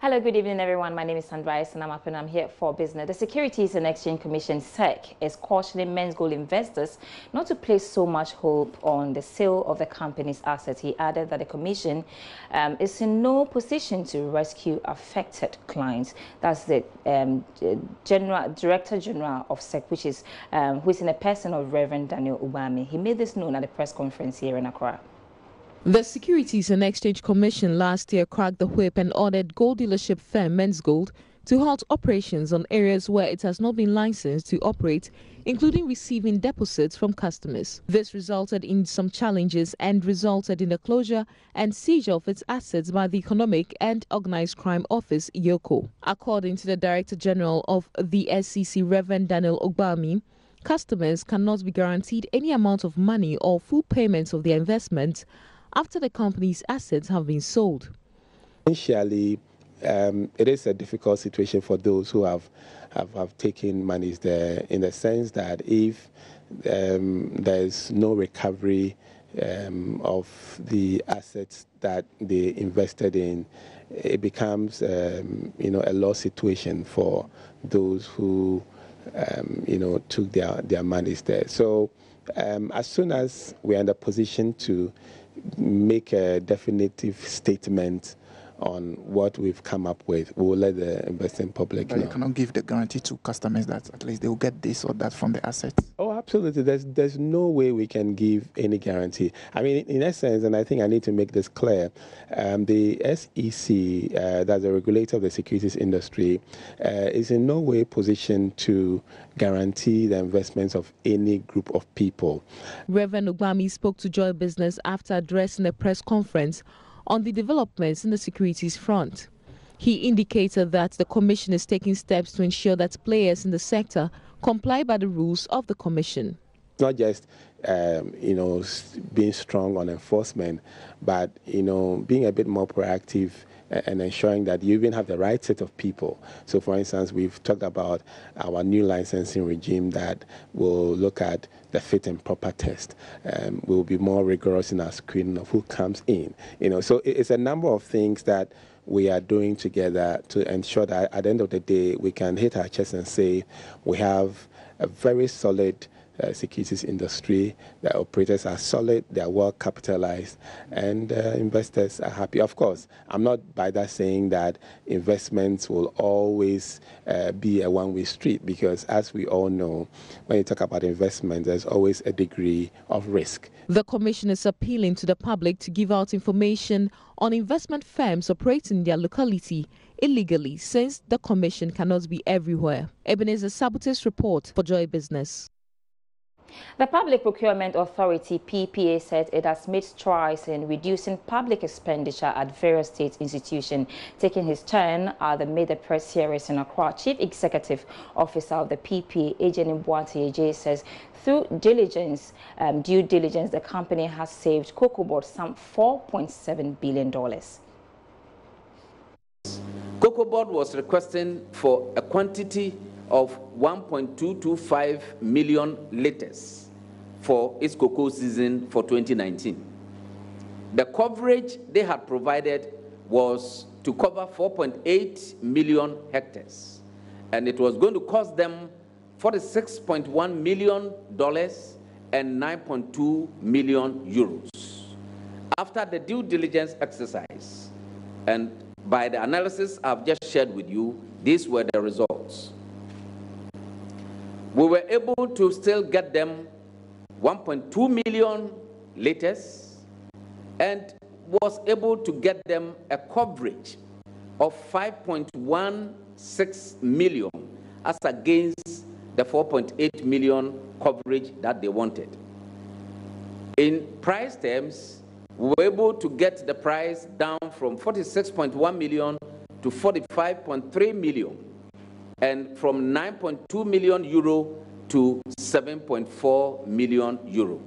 Hello, good evening, everyone. My name is Sandra and I'm here for business. The Securities and Exchange Commission, SEC, is cautioning Menzgold investors not to place so much hope on the sale of the company's assets. He added that the commission is in no position to rescue affected clients. That's the Director General of SEC, which is who is in a person of Reverend Daniel Ugbami. He made this known at a press conference here in Accra. The Securities and Exchange Commission last year cracked the whip and ordered gold dealership firm Menzgold to halt operations on areas where it has not been licensed to operate, including receiving deposits from customers. This resulted in some challenges and resulted in the closure and seizure of its assets by the Economic and Organized Crime Office, EOCO. According to the Director General of the SEC, Reverend Daniel Ugbami, customers cannot be guaranteed any amount of money or full payments of their investment after the company's assets have been sold. Initially, it is a difficult situation for those who have taken monies there, in the sense that if there's no recovery of the assets that they invested in, it becomes a loss situation for those who took their monies there. So as soon as we're in the position to make a definitive statement on what we've come up with, we will let the investing public know. You cannot give the guarantee to customers that at least they will get this or that from the assets? Oh, absolutely. There's no way we can give any guarantee. I mean, in essence, and I think I need to make this clear, the SEC, that's the regulator of the securities industry, is in no way positioned to guarantee the investments of any group of people. Reverend Ugbami spoke to Joy Business after addressing a press conference on the developments in the securities front. He indicated that the Commission is taking steps to ensure that players in the sector comply by the rules of the Commission. Not just, being strong on enforcement, but, being a bit more proactive and ensuring that you even have the right set of people. So, for instance, we've talked about our new licensing regime that will look at the fit and proper test. We'll be more rigorous in our screening of who comes in. So it's a number of things that we are doing together to ensure that at the end of the day, we can hit our chest and say we have a very solid securities industry. The operators are solid, they are well capitalized, and investors are happy. Of course, I'm not by that saying that investments will always be a one-way street, because as we all know, when you talk about investment, there's always a degree of risk. The Commission is appealing to the public to give out information on investment firms operating in their locality illegally, since the Commission cannot be everywhere. Ebenezer Sabute's report for Joy Business. The Public Procurement Authority, PPA, said it has made strides in reducing public expenditure at various state institutions. Taking his turn at the Made Press series in Accra, Chief Executive Officer of the PPA, Agent Mbuati J, says through due diligence, the company has saved Cocoa Board some $4.7 billion. Cocoa Board was requesting for a quantity of 1.225 million liters for its cocoa season for 2019. The coverage they had provided was to cover 4.8 million hectares, and it was going to cost them $46.1 million and 9.2 million euros. After the due diligence exercise, and by the analysis I've just shared with you, these were the results. We were able to still get them 1.2 million liters and was able to get them a coverage of 5.16 million as against the 4.8 million coverage that they wanted. In price terms, we were able to get the price down from 46.1 million to 45.3 million, and from 9.2 million euro to 7.4 million euro.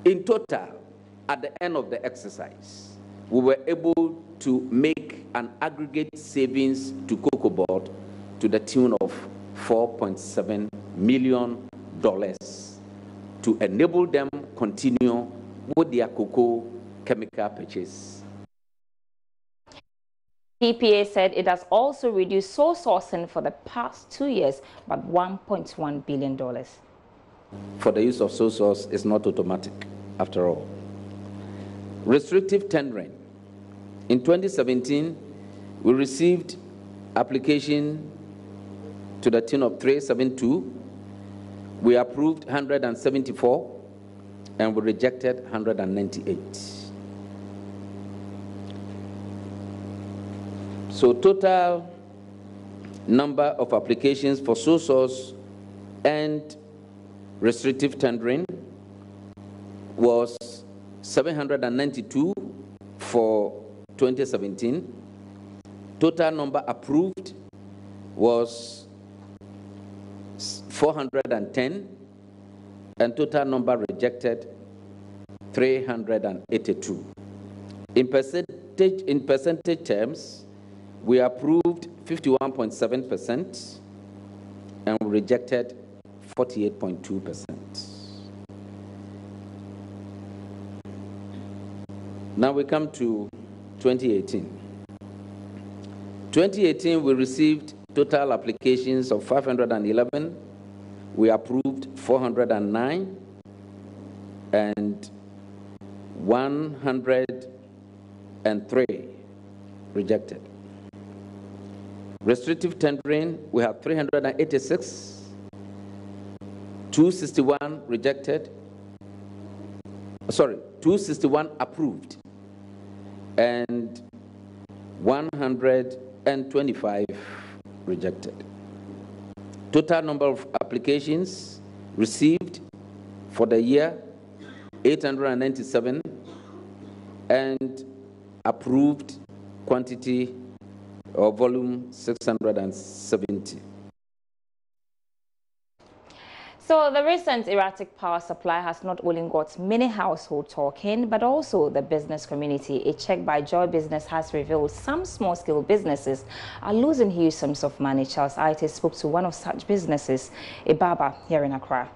In total, at the end of the exercise, we were able to make an aggregate savings to Cocoa Board to the tune of $4.7 million to enable them continue with their cocoa chemical purchase. PPA said it has also reduced sole sourcing for the past 2 years by $1.1 billion. For the use of sole source is not automatic, after all. Restrictive tendering. In 2017, we received application to the tune of 372. We approved 174, and we rejected 198. So total number of applications for sole source and restrictive tendering was 792 for 2017. Total number approved was 410, and total number rejected 382. In percentage terms, we approved 51.7% and we rejected 48.2%. Now we come to 2018. 2018, we received total applications of 511. We approved 409 and 103 rejected. Restrictive tendering, we have 386, 261 rejected, 261 approved, and 125 rejected. Total number of applications received for the year, 897, and approved quantity or volume 670. So the recent erratic power supply has not only got many households talking, but also the business community. A check by Joy Business has revealed some small-scale businesses are losing huge sums of money. Charles Aite spoke to one of such businesses, a barber here in Accra.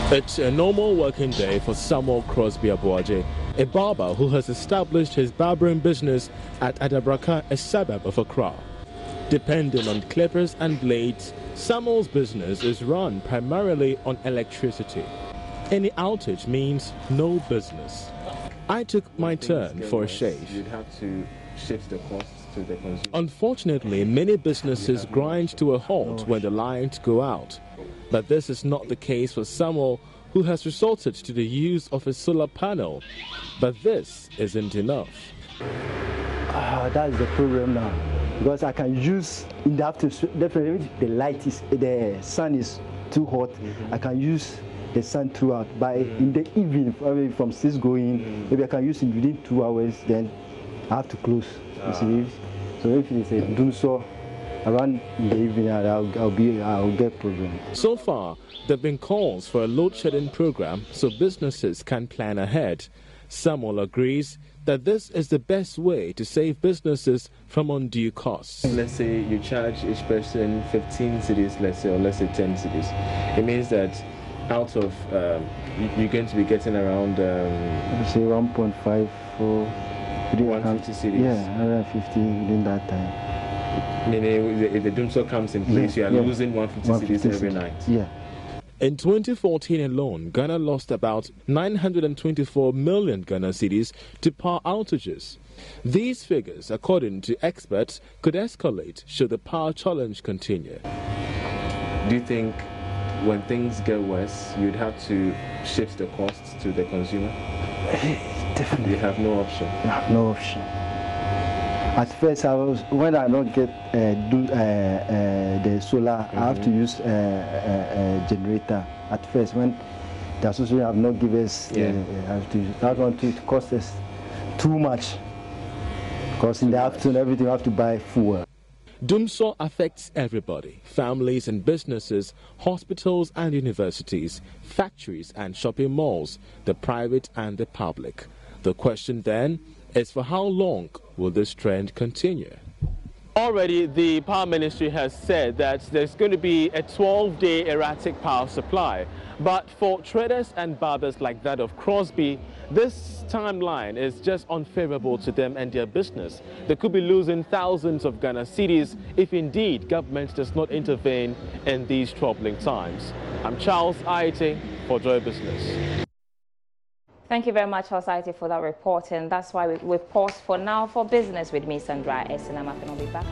It's a normal working day for Samuel Crosby Abuaje, a barber who has established his barbering business at Adabraka, a suburb of Accra. Depending on clippers and blades, Samuel's business is run primarily on electricity. Any outage means no business. I took my turn for a shave. You'd have to shift the costs to the consumer. Unfortunately, many businesses grind to a halt when the lights go out. But this is not the case for Samuel, who has resorted to the use of a solar panel. But this isn't enough. That's the problem now. Because I can use in the afternoon, definitely the sun is too hot. I can use the sun throughout. But in the evening, from 6 going, maybe I can use it within 2 hours. Then I have to close. You see? So if it's a doom so around in the evening, I'll get problem. So far, there have been calls for a load shedding program so businesses can plan ahead. Samuel agrees that this is the best way to save businesses from undue costs. Let's say you charge each person 15 cedis, let's say, or let's say 10 cedis. It means that out of, you're going to be getting around... say 1.5 for... 150 cedis. Yeah, 150 within that time. Meaning if the doomsaw comes in place, you are losing 150 cedis every night. Yeah. In 2014 alone, Ghana lost about 924 million Ghana cedis to power outages. These figures, according to experts, could escalate should the power challenge continue. Do you think when things get worse, you'd have to shift the costs to the consumer? Definitely. You have no option. You have no option. At first, when I don't get the solar, I have to use a generator. At first, when the association have not given us, I have to use that one to cost us too much. Because in the afternoon, everything you have to buy fuel. Doomsaw affects everybody, families and businesses, hospitals and universities, factories and shopping malls, the private and the public. The question then is, for how long will this trend continue? Already, the Power Ministry has said that there's going to be a 12-day erratic power supply. But for traders and barbers like that of Crosby, this timeline is just unfavorable to them and their business. They could be losing thousands of Ghana cedis if indeed government does not intervene in these troubling times. I'm Charles Aite for Joy Business. Thank you very much, Charles, for that report. And that's why we pause for now for business with me, Sandra Esinama. I'll be back.